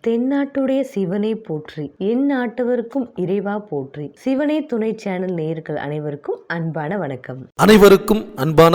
தென்னாட்டுடைய சிவனை போற்றி, என் நாட்டவருக்கும் இறைவா போற்றி. சிவனே துணை சேனல் நேயர்கள் அனைவருக்கும் அன்பான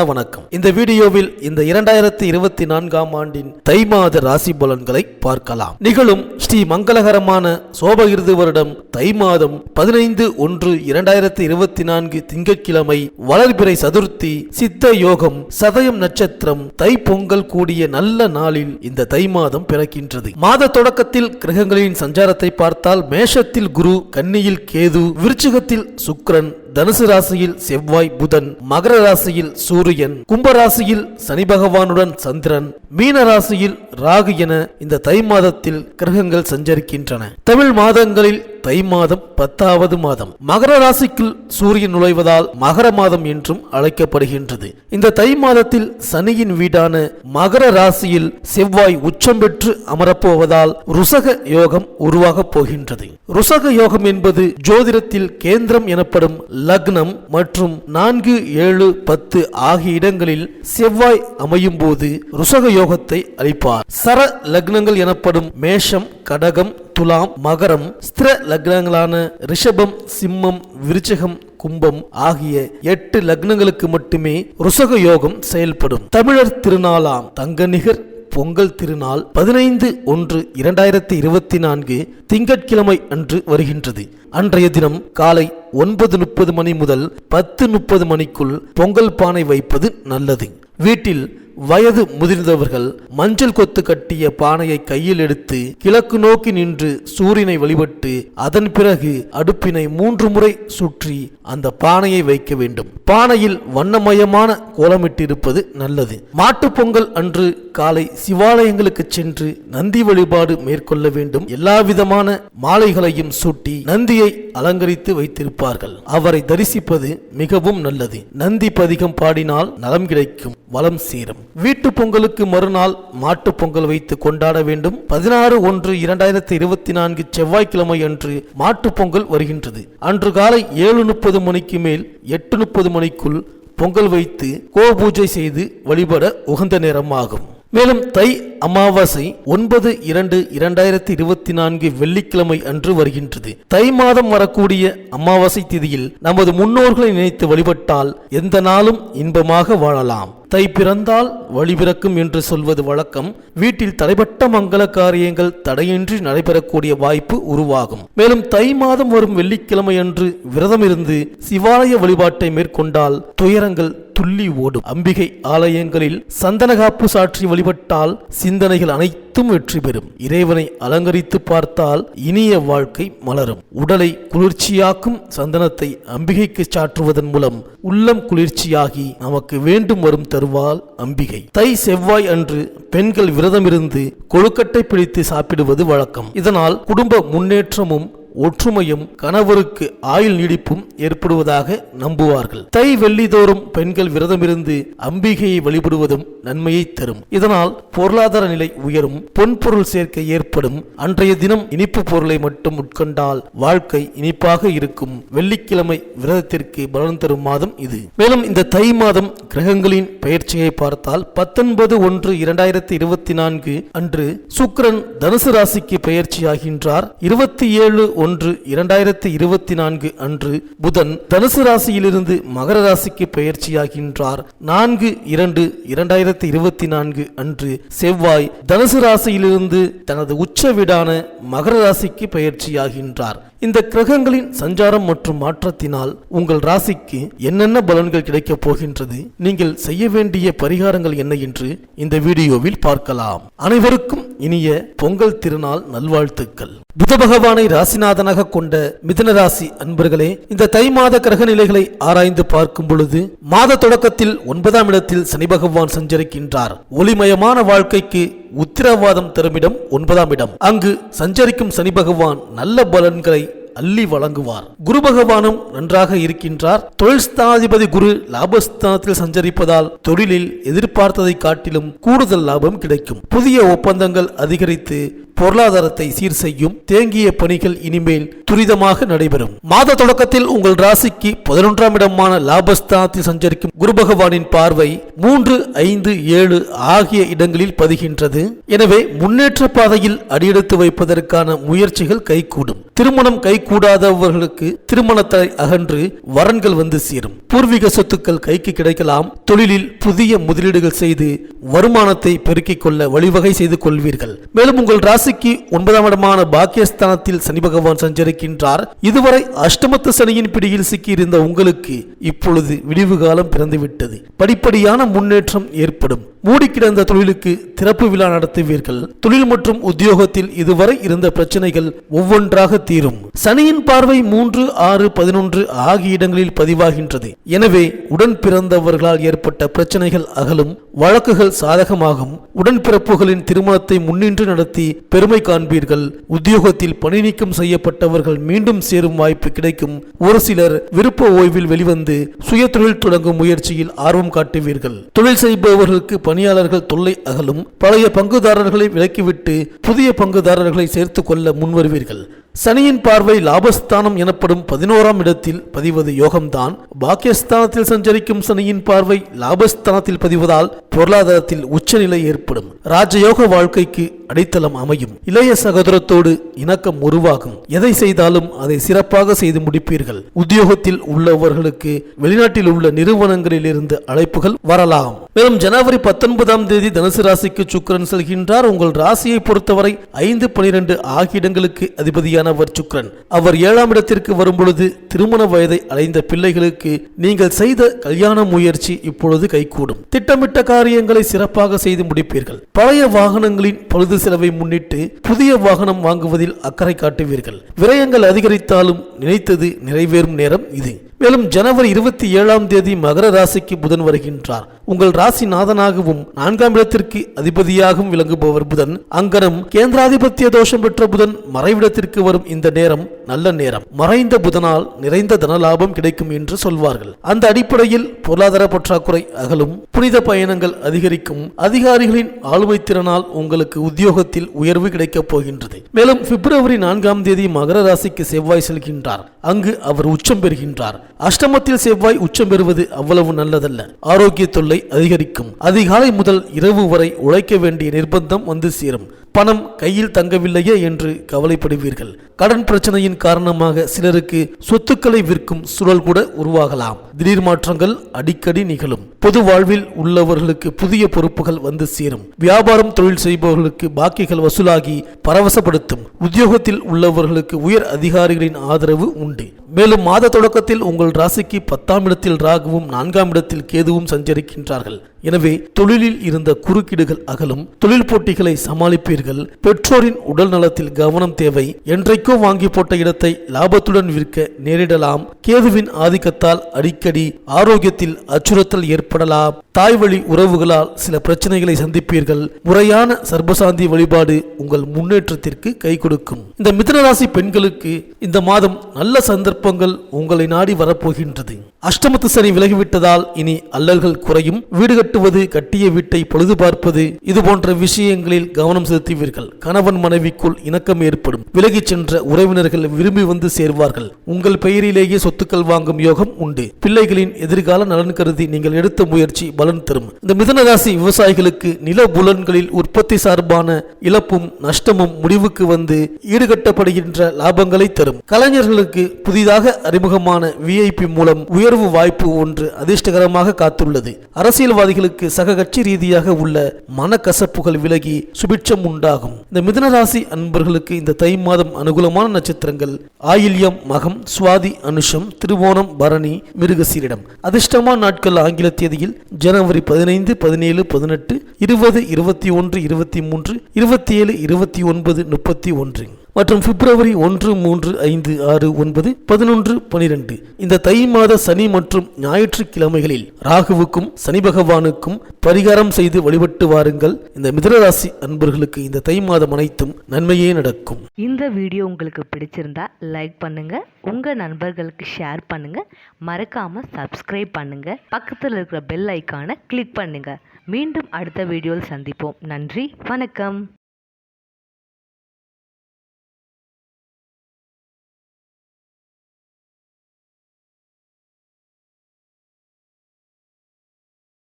வணக்கம். இந்த வீடியோவில் இந்த 2024ஆம் ஆண்டின் தை மாத ராசி பலன்களை பார்க்கலாம். நிகழும் ஸ்ரீ மங்களகரமான சோபகிருது வருடம் தை மாதம் 15/1/2024 திங்கட்கிழமை வளர்பிறை சதுர்த்தி சித்த யோகம் சதயம் நட்சத்திரம் தை பொங்கல் கூடிய நல்ல நாளில் இந்த தை மாதம் பிறக்கின்றது. மாத தொடக்கத்தில் கிரகங்களின் சஞ்சாரத்தை பார்த்தால் மேஷத்தில் குரு, கன்னியில் கேது, விருச்சிகத்தில் சுக்கிரன், தனுசு ராசியில் செவ்வாய் புதன், மகர ராசியில் சூரியன், கும்பராசியில் சனி பகவானுடன் சந்திரன், மீன ராசியில் ராகு என இந்த தை மாதத்தில் கிரகங்கள் சஞ்சரிக்கின்றன. தமிழ் மாதங்களில் தை மாதம் 10வது மாதம். மகர ராசிக்குள் சூரியன் நுழைவதால் மகர மாதம் என்றும் அழைக்கப்படுகின்றது. இந்த தை மாதத்தில் சனியின் வீடான மகர ராசியில் செவ்வாய் உச்சம் பெற்று அமரப்போவதால் ருசக யோகம் உருவாக போகின்றது. ருசக யோகம் என்பது ஜோதிடத்தில் கேந்திரம் எனப்படும் லக்னம் மற்றும் 4, 7, 10 ஆகிய இடங்களில் செவ்வாய் அமையும் போது ருசக யோகத்தை அளிப்பார். சர லக்னங்கள் எனப்படும் மேஷம், கடகம், துலாம், மகரம், ஸ்திர லக்னங்களான ரிஷபம், சிம்மம், விருச்சிகம், கும்பம் ஆகிய 8 லக்னங்களுக்கு மட்டுமே ருசக யோகம் செயல்படும். தமிழர் திருநாளாம் தங்கநிகர் பொங்கல் திருநாள் 15/1/2024 திங்கட்கிழமை அன்று வருகின்றது. அன்றைய தினம் காலை 9:30 மணி முதல் 10:30 மணிக்குள் பொங்கல் பானை வைப்பது நல்லது. வீட்டில் வயது முதிர்ந்தவர்கள் மஞ்சள் கொத்து கட்டிய பானையை கையில் எடுத்து கிழக்கு நோக்கி நின்று சூரியனை வழிபட்டு அதன் பிறகு அடுப்பினை 3 முறை சுற்றி அந்த பானையை வைக்க வேண்டும். பானையில் வண்ணமயமான கோலமிட்டிருப்பது நல்லது. மாட்டுப் பொங்கல் அன்று காலை சிவாலயங்களுக்கு சென்று நந்தி வழிபாடு மேற்கொள்ள வேண்டும். எல்லா விதமான மாலைகளையும் சூட்டி நந்தியை அலங்கரித்து வைத்திருப்பார்கள். அவரை தரிசிப்பது மிகவும் நல்லது. நந்தி பதிகம் பாடினால் நலம் கிடைக்கும், வளம் சேரும். வீட்டு பொங்கலுக்கு மறுநாள் மாட்டு பொங்கல் வைத்து கொண்டாட வேண்டும். 16/1/2024 செவ்வாய்க்கிழமை அன்று மாட்டு பொங்கல் வருகின்றது. அன்று காலை 7:30 மணிக்கு மேல் 8:30 மணிக்குள் பொங்கல் வைத்து கோபூஜை செய்து வழிபட உகந்த நேரமாகும். மேலும் தை அமாவாசை 9/2/2024 வெள்ளிக்கிழமை அன்று வருகின்றது. தை மாதம் வரக்கூடிய அமாவாசை திதியில் நமது முன்னோர்களை நினைத்து வழிபட்டால் எந்த நாளும் இன்பமாக வாழலாம். தை பிறந்தால் வழி பிறக்கும் என்று சொல்வது வழக்கம். வீட்டில் தடைப்பட்ட மங்கள காரியங்கள் தடையின்றி நடைபெறக்கூடிய வாய்ப்பு உருவாகும். மேலும் தை மாதம் வரும் வெள்ளிக்கிழமை அன்று விரதம் இருந்து சிவாலய வழிபாட்டை மேற்கொண்டால் துயரங்கள் துள்ளி ஓடும். அம்பிகை ஆலயங்களில் சந்தனகாப்பு சாற்றி வழிபட்டால் சிந்தனைகள் அனைத்தும் வெற்றி பெறும். இறைவனை அலங்கரித்து பார்த்தால் இனிய வாழ்க்கை மலரும். உடலை குளிர்ச்சியாக்கும் சந்தனத்தை அம்பிகைக்கு சாற்றுவதன் மூலம் உள்ளம் குளிர்ச்சியாகி நமக்கு வேண்டும் வரும் தருவாள் அம்பிகை. தை செவ்வாய் அன்று பெண்கள் விரதம் இருந்து கொழுக்கட்டை பிடித்து சாப்பிடுவது வழக்கம். இதனால் குடும்ப முன்னேற்றமும் ஒற்றுமையும் கணவருக்கு ஆயுள் நீடிப்பும் ஏற்படுவதாக நம்புவார்கள். தை வெள்ளிதோறும் பெண்கள் விரதமிருந்து அம்பிகையை வழிபடுவதும் நன்மையை தரும். இதனால் பொருளாதார நிலை உயரும், பொன்பொருள் சேர்க்கை ஏற்படும். அன்றைய தினம் இனிப்பு பொருளை மட்டும் உட்கொண்டால் வாழ்க்கை இனிப்பாக இருக்கும். வெள்ளிக்கிழமை விரதத்திற்கு பலன் தரும் மாதம் இது. மேலும் இந்த தை மாதம் கிரகங்களின் பெயர்ச்சியை பார்த்தால் 19/1/2024 அன்று சுக்கிரன் தனுசு ராசிக்கு பெயர்ச்சியாகின்றார். 27/1/2024 அன்று புதன் தனுசு ராசியிலிருந்து மகர ராசிக்கு பெயர்ச்சியாகின்றார். 4/2/2024 அன்று செவ்வாய் தனுசு ராசியிலிருந்து தனது உச்ச வீடான மகர ராசிக்கு பெயர்ச்சியாகின்றார். இந்த கிரகங்களின் சஞ்சாரம் மற்றும் மாற்றத்தினால் உங்கள் ராசிக்கு என்னென்ன பலன்கள் கிடைக்கப் போகின்றது, நீங்கள் செய்ய வேண்டிய பரிகாரங்கள் என்ன என்று இந்த வீடியோவில் பார்க்கலாம். அனைவருக்கும் இனிய பொங்கல் திருநாள் நல்வாழ்த்துக்கள். புத பகவானை ராசிநாதனாக கொண்ட மிதுன ராசி அன்பர்களே, இந்த தை மாத கிரக நிலைகளை ஆராய்ந்து பார்க்கும் பொழுது மாத தொடக்கத்தில் 9ஆம் இடத்தில் சனி பகவான் சஞ்சரிக்கின்றார். ஒளிமயமான வாழ்க்கைக்கு உத்திரவாதம் தருமிடம் 9ஆம் இடம். அங்கு சஞ்சரிக்கும் சனி பகவான் நல்ல பலன்களை அள்ளி வழங்குவார். குரு பகவானும் நன்றாக இருக்கின்றார். தொழில் ஸ்தானாதிபதி குரு லாபஸ்தானத்தில் சஞ்சரிப்பதால் தொழிலில் எதிர்பார்த்ததை காட்டிலும் கூடுதல் லாபம் கிடைக்கும். புதிய ஒப்பந்தங்கள் அதிகரித்து பொருளாதாரத்தை சீர் செய்யும். தேங்கிய பணிகள் இனிமேல் துரிதமாக நடைபெறும். மாத தொடக்கத்தில் உங்கள் ராசிக்கு 11ஆம் இடமான லாபஸ்தானத்தில் சஞ்சரிக்கும் குரு பகவானின் பார்வை 3, 5, 7 ஆகிய இடங்களில் பதிகின்றது. எனவே முன்னேற்ற பாதையில் அடியெடுத்து வைப்பதற்கான முயற்சிகள் கைகூடும். திருமணம் கைகூடாதவர்களுக்கு திருமணத்தை அகன்று வரன்கள் வந்து சேரும். பூர்வீக சொத்துக்கள் கைக்கு கிடைக்கலாம். தொழிலில் புதிய முதலீடுகள் செய்து வருமானத்தை பெருக்கிக் கொள்ள வழிவகை செய்து கொள்வீர்கள். மேலும் உங்கள் ராசிக்கு 9ஆம் இடமான பாக்கியஸ்தானத்தில் சனி பகவான் சஞ்சரிக்கின்றார். இதுவரை அஷ்டமத்து சனியின் பிடியில் சிக்கியிருந்த உங்களுக்கு இப்பொழுது விடிவு காலம் பிறந்துவிட்டது. படிப்படியான முன்னேற்றம் ஏற்படும். மூடி கிடந்த தொழிலுக்கு திறப்பு விழா நடத்துவீர்கள். தொழில் மற்றும் உத்தியோகத்தில் இதுவரை இருந்த பிரச்சனைகள் ஒவ்வொன்றாக தீரும். சனியின் பார்வை 3, 6, 11 ஆகிய இடங்களில் பதிவாகின்றது. எனவே உடன் பிறந்தவர்களால் ஏற்பட்ட பிரச்சனைகள் அகலும். வழக்குகள் சாதகமாகும். உடன்பிறப்புகளின் திருமணத்தை முன்னின்று நடத்தி பெருமை காண்பீர்கள். உத்தியோகத்தில் பணி நீக்கம் செய்யப்பட்டவர்கள் மீண்டும் சேரும் வாய்ப்பு கிடைக்கும். ஒரு சிலர் விருப்ப ஓய்வில் வெளிவந்து சுய தொழில் தொடங்கும் முயற்சியில் ஆர்வம் காட்டுவீர்கள். தொழில் செய்பவர்களுக்கு பணியாளர்கள் தொல்லை அகலும். பழைய பங்குதாரர்களை விலக்கிவிட்டு புதிய பங்குதாரர்களை சேர்த்துக் கொள்ள முன்வருவீர்கள். சனியின் பார்வை லாபஸ்தானம் எனப்படும் 11ஆம் இடத்தில் பதிவது யோகம்தான். பாக்கியஸ்தானத்தில் சஞ்சரிக்கும் சனியின் பார்வை லாபஸ்தானத்தில் பதிவதால் பொருளாதாரத்தில் உச்சநிலை ஏற்படும். ராஜயோக வாழ்க்கைக்கு அடித்தளம் அமையும். இளைய சகோதரத்தோடு இணக்கம் உருவாகும். எதை செய்தாலும் அதை சிறப்பாக செய்து முடிப்பீர்கள். உத்தியோகத்தில் உள்ளவர்களுக்கு வெளிநாட்டில் உள்ள நிறுவனங்களில் இருந்து அழைப்புகள் வரலாம். மேலும் ஜனவரி 19ஆம் தேதி தனுசு ராசிக்கு சுக்கிரன் செல்கின்றார். உங்கள் ராசியை பொறுத்தவரை 5, 12 ஆகிய இடங்களுக்கு அதிபதியானவர் சுக்கிரன். அவர் 7ஆம் இடத்திற்கு வரும்பொழுது திருமண வயதை அடைந்த பிள்ளைகளுக்கு நீங்கள் செய்த கல்யாண முயற்சி இப்பொழுது கைகூடும். திட்டமிட்ட காரியங்களை சிறப்பாக செய்து முடிப்பீர்கள். பழைய வாகனங்களின் பழுது செலவை முன்னிட்டு புதிய வாகனம் வாங்குவதில் அக்கறை காட்டுவீர்கள். விரயங்கள் அதிகரித்தாலும் நினைத்தது நிறைவேறும் நேரம் இது. மேலும் ஜனவரி 27ஆம் தேதி மகர ராசிக்கு புதன் வருகின்றார். உங்கள் ராசி நாதனாகவும் 4ஆம் இடத்திற்கு அதிபதியாகவும் விளங்குபவர் புதன். அங்கனம் கேந்திராதிபத்திய தோஷம் பெற்ற புதன் மறைவிடத்திற்கு வரும் இந்த நேரம் நல்ல நேரம். மறைந்த புதனால் நிறைந்த தனலாபம் கிடைக்கும் என்று சொல்வார்கள். அந்த அடிப்படையில் பொருளாதார பற்றாக்குறை அகலும். புனித பயணங்கள் அதிகரிக்கும். அதிகாரிகளின் ஆளுமை திறனால் உங்களுக்கு உத்தியோகத்தில் உயர்வு கிடைக்கப் போகின்றது. மேலும் பிப்ரவரி 4ஆம் தேதி மகர ராசிக்கு செவ்வாய் செல்கின்றார். அங்கு அவர் உச்சம் பெறுகின்றார். அஷ்டமத்தில் செவ்வாய் உச்சம் பெறுவது அவ்வளவு நல்லதல்ல. ஆரோக்கிய தொல்லை அதிகரிக்கும். அதிகாலை முதல் இரவு வரை உழைக்க வேண்டிய நிர்பந்தம் வந்து சேரும். பணம் கையில் தங்கவில்லையே என்று கவலைப்படுவீர்கள். கடன் பிரச்சனையின் காரணமாக சிலருக்கு சொத்துக்களை விற்கும் சூழல் கூட உருவாகலாம். திடீர் மாற்றங்கள் அடிக்கடி நிகழும். பொது வாழ்வில் உள்ளவர்களுக்கு புதிய பொறுப்புகள் வந்து சேரும். வியாபாரம் தொழில் செய்பவர்களுக்கு பாக்கிகள் வசூலாகி பரவசப்படுத்தும். உத்தியோகத்தில் உள்ளவர்களுக்கு உயர் அதிகாரிகளின் ஆதரவு உண்டு. மேலும் மாத தொடக்கத்தில் உங்கள் ராசிக்கு 10ஆம் இடத்தில் ராகுவும் 4ஆம் இடத்தில் கேதுவும் சஞ்சரிக்கின்றார்கள். எனவே தொழிலில் இருந்த குறுக்கீடுகள் அகலும். தொழில் போட்டிகளை சமாளிப்பீர்கள். பெற்றோரின் உடல் நலத்தில் கவனம் தேவை. என்றைக்கோ வாங்கி போட்ட இடத்தை லாபத்துடன் விற்க நேரிடலாம். கேதுவின் ஆதிக்கத்தால் அடிக்கடி ஆரோக்கியத்தில் அச்சுறுத்தல் ஏற்படலாம். தாய் வழி உறவுகளால் சில பிரச்சனைகளை சந்திப்பீர்கள். முறையான சர்பசாந்தி வழிபாடு உங்கள் முன்னேற்றத்திற்கு கை கொடுக்கும். இந்த மிதுனராசி பெண்களுக்கு இந்த மாதம் நல்ல சந்தர்ப்பங்கள் உங்களை நாடி வரப்போகின்றது. அஷ்டமத்து சனி விலகிவிட்டதால் இனி அல்லல்கள் குறையும். வீடு கட்டுவது, கட்டிய வீட்டை பொழுது பார்ப்பது, இது போன்ற விஷயங்களில் கவனம் செலுத்துவீர்கள். கணவன் மனைவிக்குள் இணக்கம் ஏற்படும். விலகிச் சென்ற உறவினர்கள் விரும்பி வந்து சேர்வார்கள். உங்கள் பெயரிலேயே சொத்துக்கள் வாங்கும் யோகம் உண்டு. பிள்ளைகளின் எதிர்கால நலன் கருதி நீங்கள் எடுத்த முயற்சி பலன் தரும். இந்த மிதுனராசி விவசாயிகளுக்கு நில புலன்களில் உற்பத்தி சார்பான இழப்பும் நஷ்டமும் முடிவுக்கு வந்து ஈடுகட்டப்படுகின்ற லாபங்களை தரும். கலைஞர்களுக்கு புதிதாக அறிமுகமான VIP மூலம் உயர்வு வாய்ப்பு ஒன்று அதிர்ஷ்டகரமாக காத்துள்ளது. அரசியல்வாதிகளுக்கு சக கட்சி ரீதியாக உள்ள மனக்கசப்புகள் விலகி சுபிட்சம் உண்டாகும். இந்த மிதுனராசி அன்பர்களுக்கு இந்த தை மாதம் அனுகூலமான நட்சத்திரங்கள் ஆயில்யம், மகம், சுவாதி, அனுஷம், திருவோணம், பரணி, மிருகசீரிடம். அதிர்ஷ்டமான நாட்கள் ஆங்கில தேதியில் ஜனவரி 15, 17, 18, 20, 21, 23, 27, 29, 31 மற்றும் பிப்ரவரி 1, 3, 5, 6, 9, 11, 12 இந்த தை மாத சனி மற்றும் ஞாயிற்றுக்கிழமைகளில் ராகுவுக்கும் சனி பகவானுக்கும் பரிகாரம் செய்து வழிபட்டு வாருங்கள். இந்த மிதுனராசி அன்பர்களுக்கு இந்த தை மாதம் அனைத்தும் நன்மையே நடக்கும். இந்த வீடியோ உங்களுக்கு பிடிச்சிருந்தா லைக் பண்ணுங்க, உங்க நண்பர்களுக்கு ஷேர் பண்ணுங்க, மறக்காம சப்ஸ்கிரைப் பண்ணுங்க, பக்கத்தில் இருக்கிற பெல் ஐக்கானை கிளிக் பண்ணுங்க. மீண்டும் அடுத்த வீடியோவில் சந்திப்போம். நன்றி, வணக்கம்.